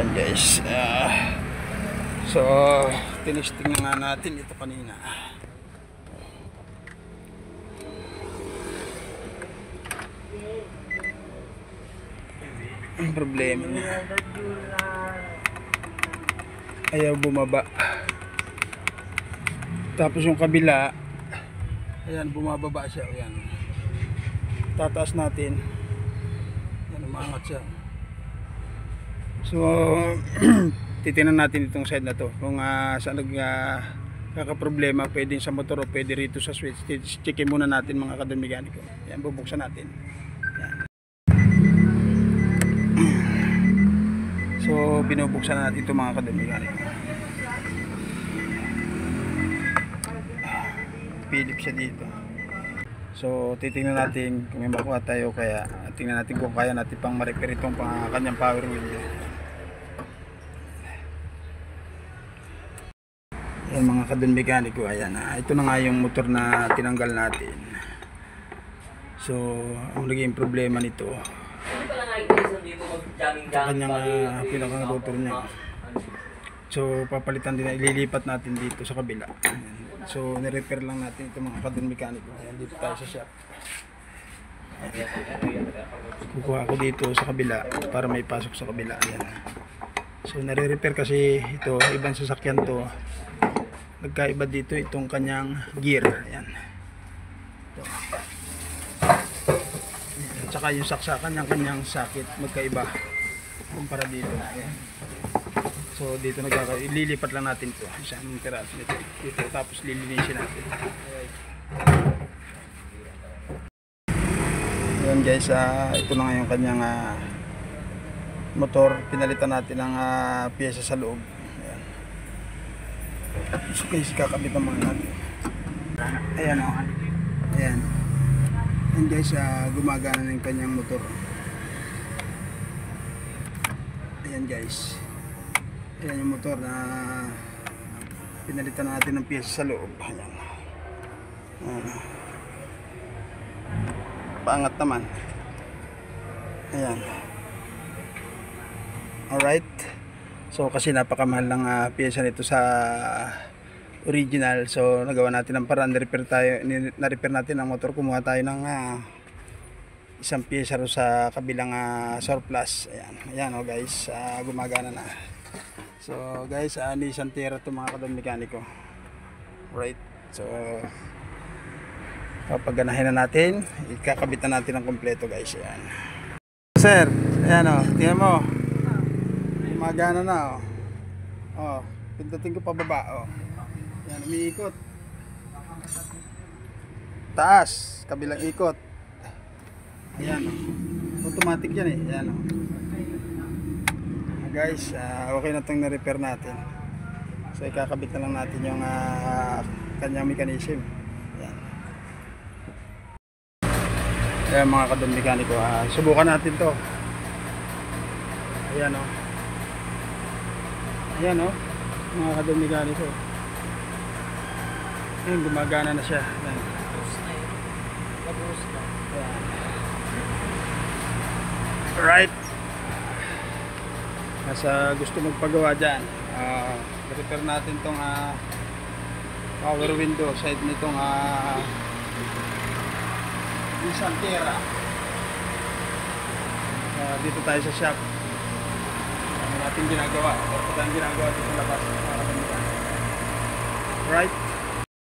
Ayan guys, so tinisting na nga natin ito kanina. Ang problema niya, ayaw bumaba. Tapos yung kabila, ayan, bumababa siya. Ayan, tataas natin, ayan, umangat siya. So titingnan natin itong side na to kung saan kakaproblema, pwedeng sa motor o pwede rito sa switch. Checkin muna natin mga kadon-mekaniko. Ayan, bubuksan natin. Ayan. So binubuksan natin ito mga kadon-mekaniko. Pilip siya dito. So titingnan natin kung may makuha tayo, kaya tingnan natin kung kaya natin pang ma-repair itong kanyang power wheel. Yan mga kadon-mekaniko, ayan, ito na nga yung motor na tinanggal natin. So ang naging problema nito, kanyang pinakang rotor niya. So papalitan din, ililipat natin dito sa kabila. So nirepair lang natin ito mga kadon-mekaniko. Ayan, dito tayo sa shop. Kukuha ako dito sa kabila para may pasok sa kabila. Ayan. So nare-repair kasi ito, ibang sasakyan to. Nagkaiba dito itong kanyang gear. Ayan. Ito. Ayan. Tsaka yung saksakan ng kanyang sakit magkaiba kumpara dito. Ayan. So dito ililipat lang natin ito. Isang piraso nito dito, tapos lilinisin natin. Ayan guys, ito na nga yung kanyang motor. Pinalitan natin ng pyesa sa loob. Ayan. So guys, kakabit naman natin. Ayan o. Ayan. Ayan guys, gumagana na yung kanyang motor. Ayan guys. Ayan yung motor na pinalitan natin ng pyesa sa loob. Ayan. Paangat naman. Ayan. Alright. So kasi napakamahal ng pyesa nito sa original. So nagawa natin ng paraan, na-repair natin ang motor. Kumuha tayo ng isang pyesa sa kabilang surplus. Ayan. Ayan o guys, gumagana na. So guys, Nissan Terra ito mga kadon-mekaniko. Right. So papaganahin na natin, ikakabit na natin ang kompleto guys. Ayan. Sir, ayan o, tingnan mo. Gumagana na o. O, pindutin ko pababa o. Ayan, umiikot. Taas, kabilang ikot. Ayan o. Automatic yan eh. Ayan o. Guys, okay na itong na-repair natin. So ikakabit na lang natin yung kanyang mechanism. Ayan. Ayan mga kadon-mekaniko, subukan natin to. Ayan o. Ayan o, mga kadon-mekaniko. Ayan, gumagana na siya. Ayan. Ayan. Alright. Sa gusto magpagawa dyan, repair natin tong power window side nitong Nissan Terra. Dito tayo sa shop. Ano natin ginagawa? Ito ang ginagawa dito sa labas. Right?